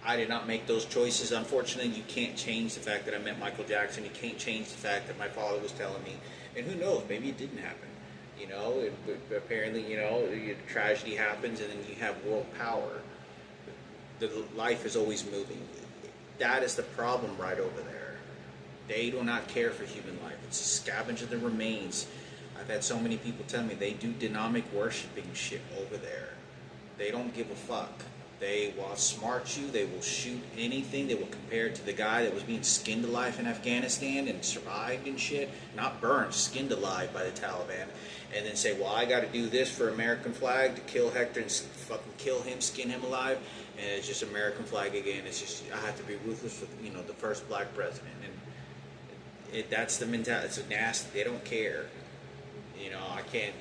I did not make those choices. Unfortunately, you can't change the fact that I met Michael Jackson. You can't change the fact that my father was telling me. And who knows, maybe it didn't happen. You know, apparently, you know, tragedy happens, and then you have world power. The life is always moving. That is the problem right over there. They do not care for human life. It's a scavenger that remains. I've had so many people tell me they do dynamic worshiping shit over there. They don't give a fuck. They will outsmart you. They will shoot anything. They will compare it to the guy that was being skinned alive in Afghanistan and survived and shit. Not burned, skinned alive by the Taliban. And then say, well, I got to do this for American flag to kill Hector and fucking kill him, skin him alive. And it's just American flag again. It's just, I have to be ruthless with, you know, the first black president. And that's the mentality. It's nasty. They don't care. You know, I can't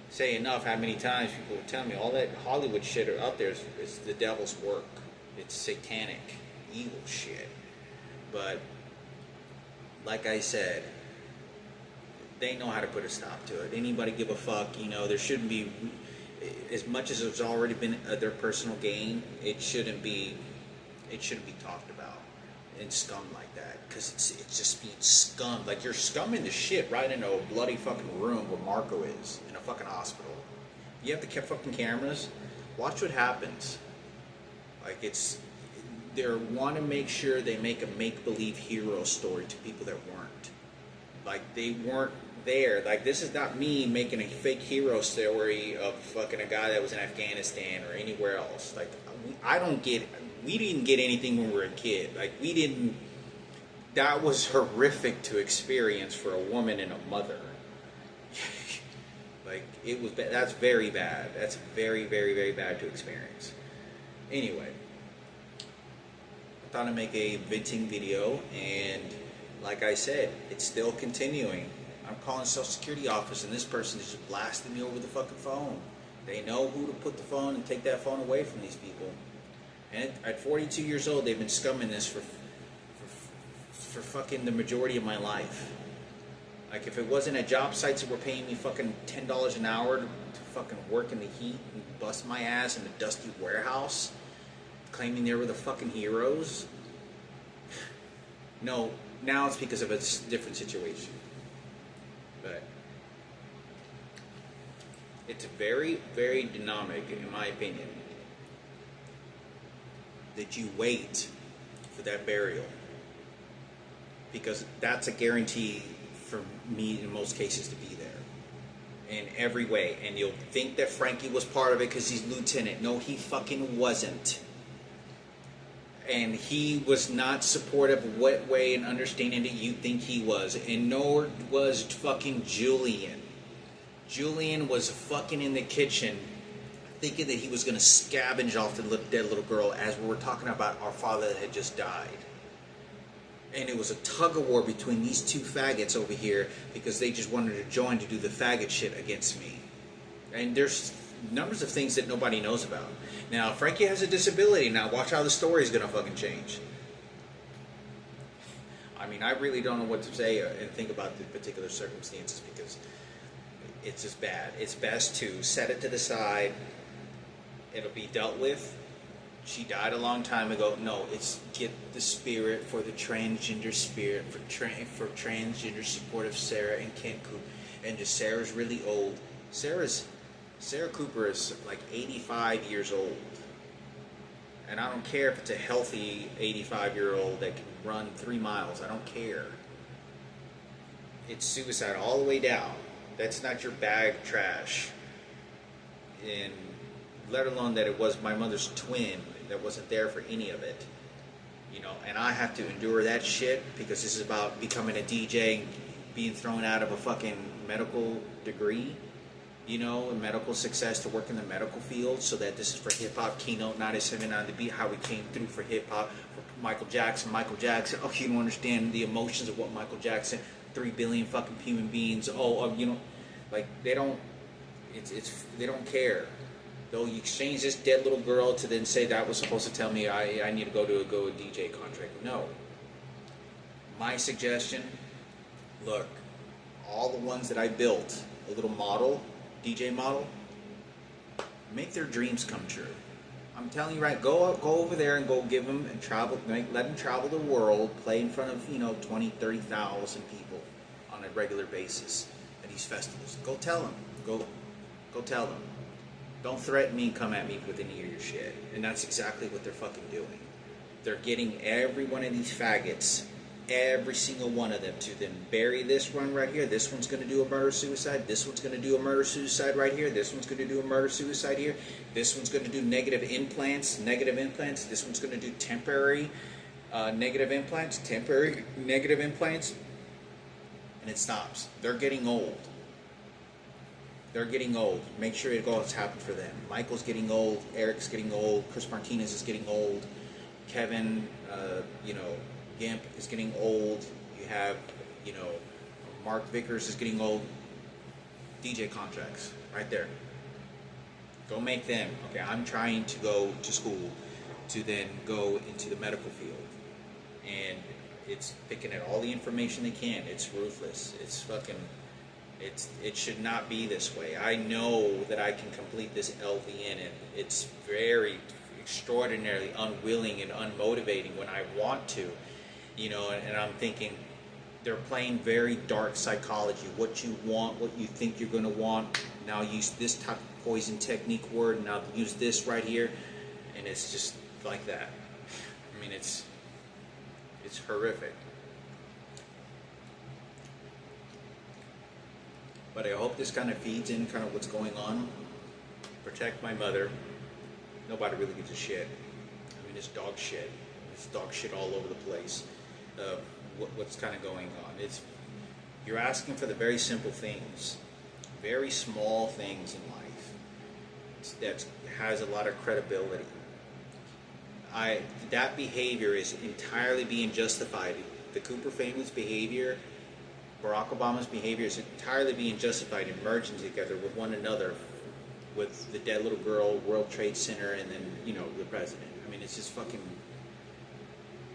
say enough how many times people tell me all that Hollywood shit out there is the devil's work. It's satanic, evil shit. But like I said, they know how to put a stop to it. Anybody give a fuck? You know, there shouldn't be, as much as it's already been their personal gain. It shouldn't be talked about and scummed like that, because it's just being scummed. Like, you're scumming the shit right into a bloody fucking room where Marco is in a fucking hospital. You have the fucking cameras. Watch what happens. Like, they want to make sure they make a make-believe hero story to people that weren't. Like, they weren't there. Like, this is not me making a fake hero story of fucking a guy that was in Afghanistan or anywhere else. Like, we didn't get anything when we were a kid. Like, that was horrific to experience for a woman and a mother. Like, it was, that's very bad. That's very, very, very bad to experience. Anyway, I thought I'd make a venting video, and like I said, it's still continuing. I'm calling the Social Security office, and this person is just blasting me over the fucking phone. They know who to put the phone and take that phone away from these people. And at 42 years old, they've been scumming this for fucking the majority of my life. Like, if it wasn't at job sites that were paying me fucking $10 an hour to fucking work in the heat and bust my ass in the dusty warehouse, claiming they were the fucking heroes. No, now it's because of a different situation. But It's very, very dynamic, in my opinion, that you wait for that burial, because that's a guarantee for me in most cases to be there in every way. And you'll think that Frankie was part of it because he's lieutenant. No, he fucking wasn't. And he was not supportive what way and understanding that you think he was. And nor was fucking Julian. Julian was fucking in the kitchen thinking that he was going to scavenge off the dead little girl as we were talking about our father that had just died. And it was a tug of war between these two faggots over here because they just wanted to join to do the faggot shit against me. And there's numbers of things that nobody knows about. Now, Frankie has a disability. Now, watch how the story is going to fucking change. I mean, I really don't know what to say and think about the particular circumstances because it's just bad. It's best to set it to the side. It'll be dealt with. She died a long time ago. No, it's get the spirit for the transgender spirit, for transgender support of Sarah and Kent Cooper. And just Sarah's really old. Sarah Cooper is like 85 years old. And I don't care if it's a healthy 85-year-old that can run 3 miles. I don't care. It's suicide all the way down. That's not your bag trash. And let alone that it was my mother's twin that wasn't there for any of it. You know, and I have to endure that shit because this is about becoming a DJ and being thrown out of a fucking medical degree. You know, medical success to work in the medical field, so that this is for hip-hop keynote 97 on the beat, how we came through for hip-hop, for Michael Jackson, oh, you don't understand the emotions of what Michael Jackson, 3 billion fucking human beings, you know, like, they don't care. Though you exchange this dead little girl to then say that was supposed to tell me I need to go a DJ contract. No. My suggestion, look, all the ones that I built, a little model, DJ model, make their dreams come true. I'm telling you, right, go over there and go give them and travel, let them travel the world, play in front of, 20, 30,000 people on a regular basis at these festivals. Go tell them. Go tell them. Don't threaten me and come at me with any of your shit. And that's exactly what they're fucking doing. They're getting every one of these faggots, every single one of them, to then bury this one right here. This one's going to do a murder-suicide. This one's going to do a murder-suicide right here. This one's going to do a murder-suicide here. This one's going to do negative implants. This one's going to do temporary negative implants. And it stops. They're getting old. Make sure it goes happen for them. Michael's getting old. Eric's getting old. Chris Martinez is getting old. Kevin, Gimp is getting old. You have, Mark Vickers is getting old. DJ contracts, right there. Go make them. Okay, I'm trying to go to school to then go into the medical field. And it's picking at all the information they can. It's ruthless. It's fucking... It should not be this way. I know that I can complete this LVN, and it's very extraordinarily unwilling and unmotivating when I want to, and I'm thinking they're playing very dark psychology. What you want, what you think you're going to want. Now use this type of poison technique word. Now use this right here, and it's just like that. I mean, it's horrific. But I hope this kind of feeds in kind of what's going on. Protect my mother. Nobody really gives a shit. I mean, it's dog shit. It's dog shit all over the place. What's kind of going on? You're asking for the very simple things, very small things in life that has a lot of credibility. That behavior is entirely being justified. The Cooper family's behavior, Barack Obama's behavior is entirely being justified in merging together with one another, with the dead little girl, World Trade Center, and then, the president. I mean, it's just fucking...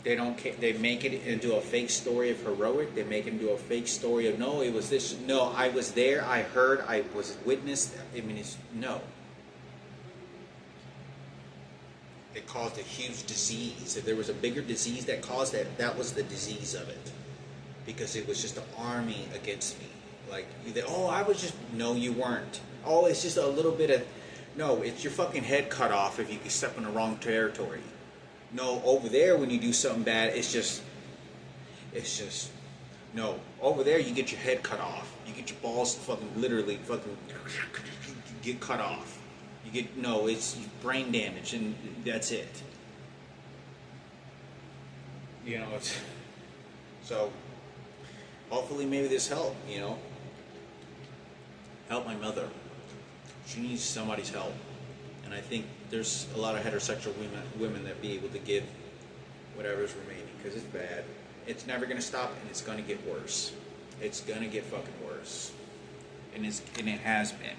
They don't care. They make it into a fake story of heroic. They make it into a fake story of, no, it was this. No, I was there. I heard. I was witness. I mean, no. It caused a huge disease. If there was a bigger disease that caused that, that was the disease of it. Because it was just an army against me. Like, I was just... No, you weren't. Oh, it's just a little bit of. No, it's your fucking head cut off if you step in the wrong territory. No, over there when you do something bad, it's just. No, over there you get your head cut off. You get your balls fucking literally fucking get cut off. You get no, it's brain damage and that's it. You know, it's so. Hopefully, maybe this helped. You know, help my mother. She needs somebody's help, and I think there's a lot of heterosexual women that be able to give whatever's remaining because it's bad. It's never gonna stop, and it's gonna get worse. It's gonna get fucking worse, and it has been.